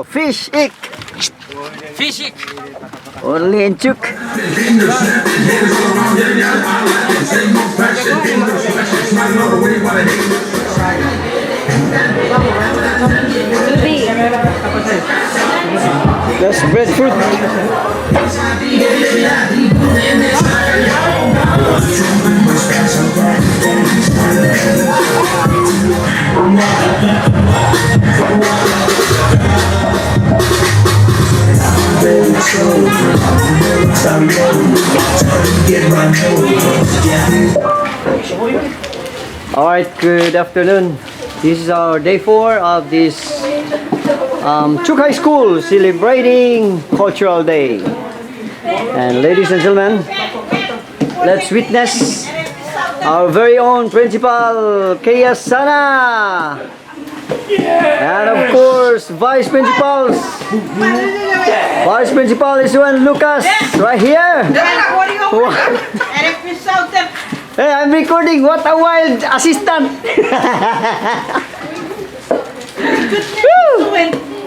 Oh, fish ick. Fish ick. Only in Chuuk. That's breadfruit. Alright, good afternoon. This is our day 4 of this Chuuk High School celebrating Cultural Day. And ladies and gentlemen, let's witness our very own Principal Kuya Sana. And of course, Vice Principals. Vice Principal is Juan Lucas, right here. Hey, I'm recording. What a wild assistant.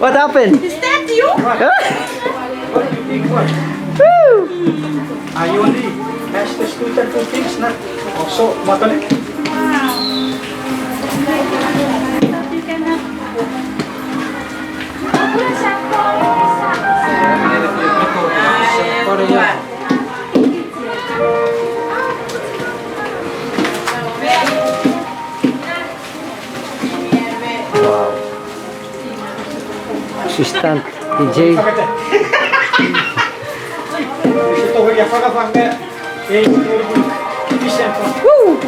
What happened? Is that you? I only ask the student to things, not also Catholic. Wow. Assistant DJ. Woo!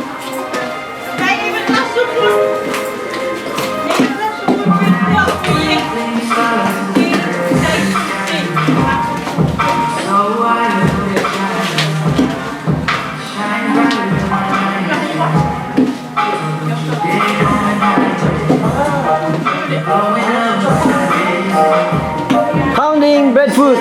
Pounding breadfruit.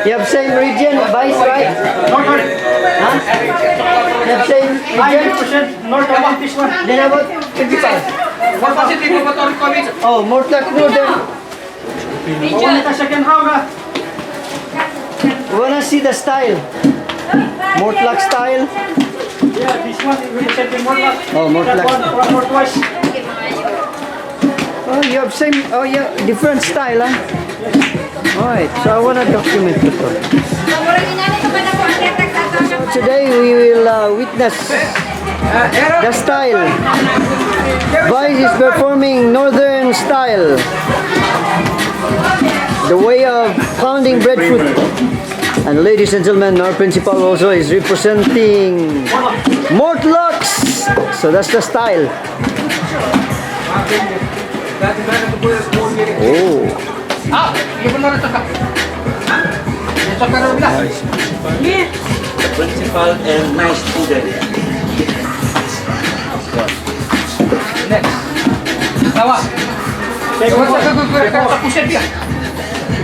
You have same region, Vice, right? Huh? You have same region? 90% north about this one. Then about 55. Oh, more like northern. Only the second round. Wanna see the style? Mortlak style? Yeah, this one is really setting more luck. Oh, Mortlak. One more twice. Oh, you have same, oh yeah, different style, huh? Alright, so I wanna document it. Today we will witness the style. Vice is performing northern style. The way of pounding breadfruit. And ladies and gentlemen, our principal also is representing Mortlocks. So that's the style. Oh. Principal and nice student. Next. Tawa. Tapusin dia.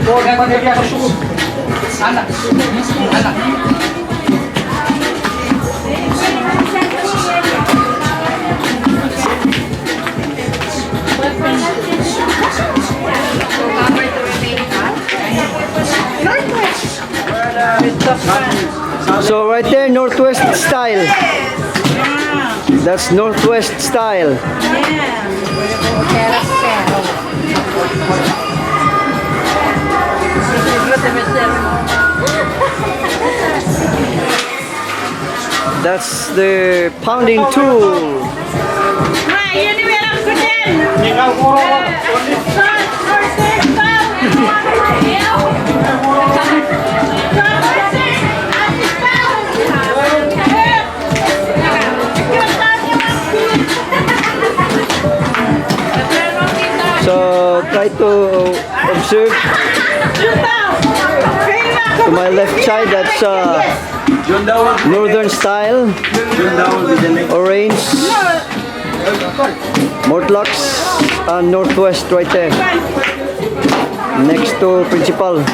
Dia sa Chuuk. Anak. Anak. So right there, Northwest style. That's Northwest style. That's the pounding tool. So try to observe to my left side. That's northern style, orange, Mortlocks Northwest right there. Next to Principal.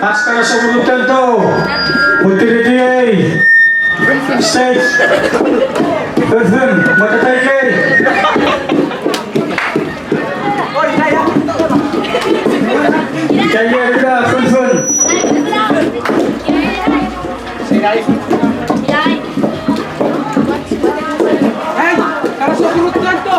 Askara sa ulutan to. Multi-DA. Stage. Person. Matatay kay. Kaya rita. Person. Hey, kara sa ulutan to.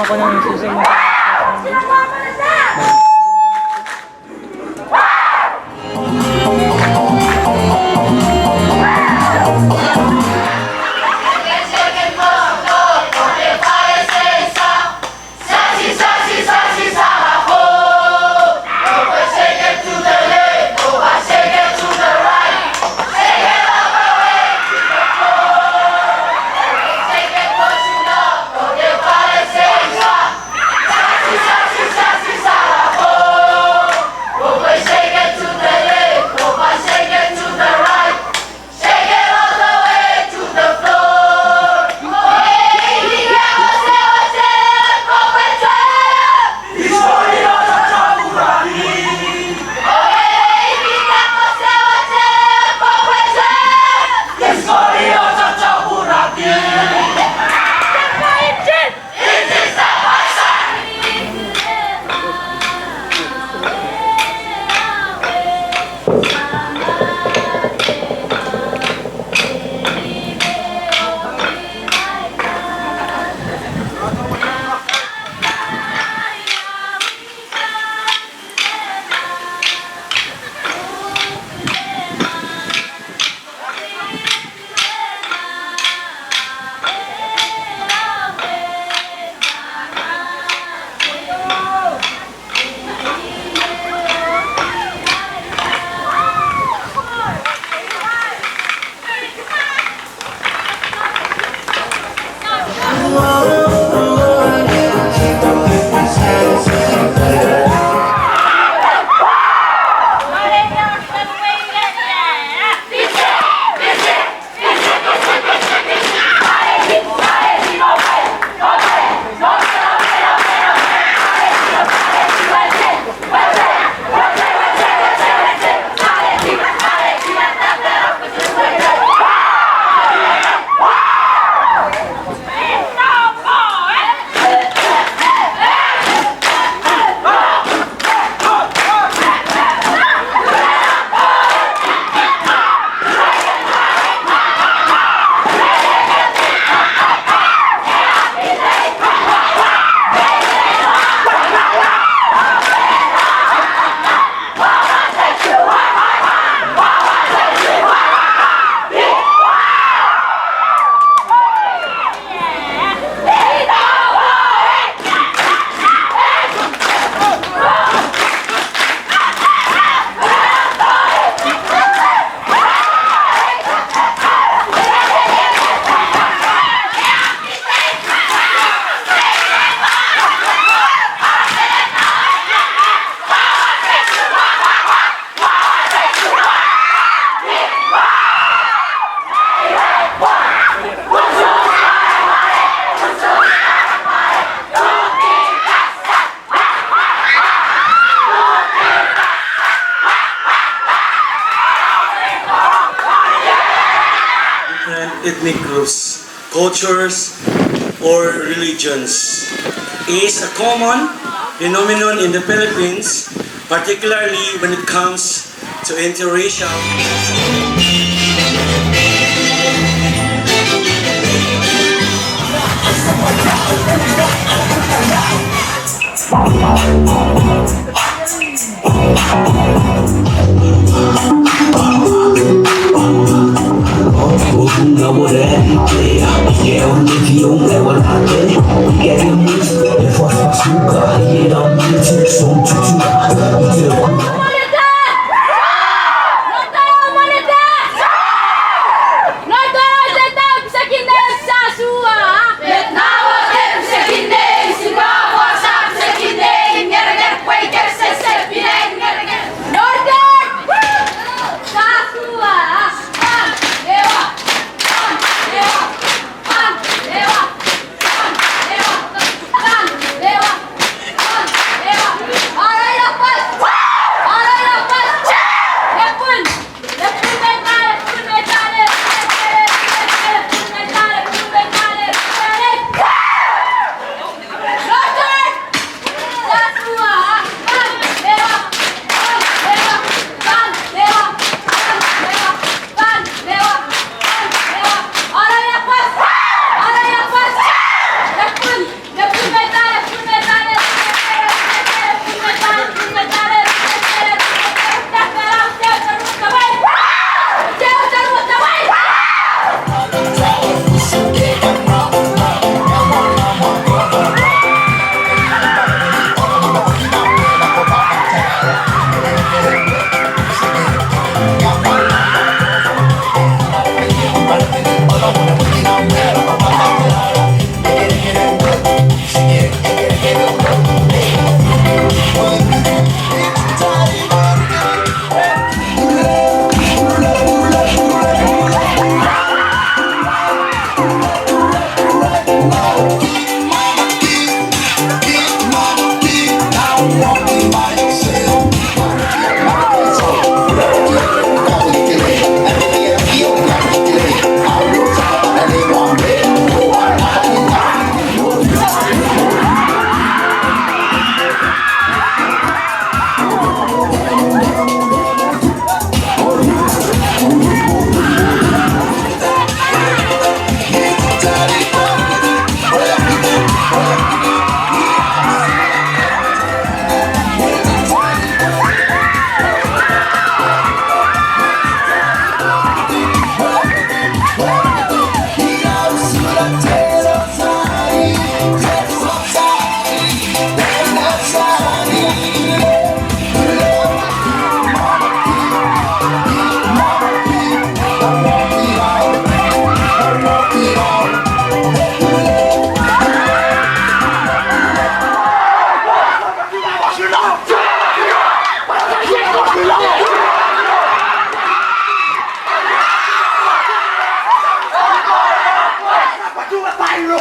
ko ng susi mo. Ethnic groups, cultures, or religions is a common phenomenon in the Philippines, particularly when it comes to interracial. Chuuk tayo!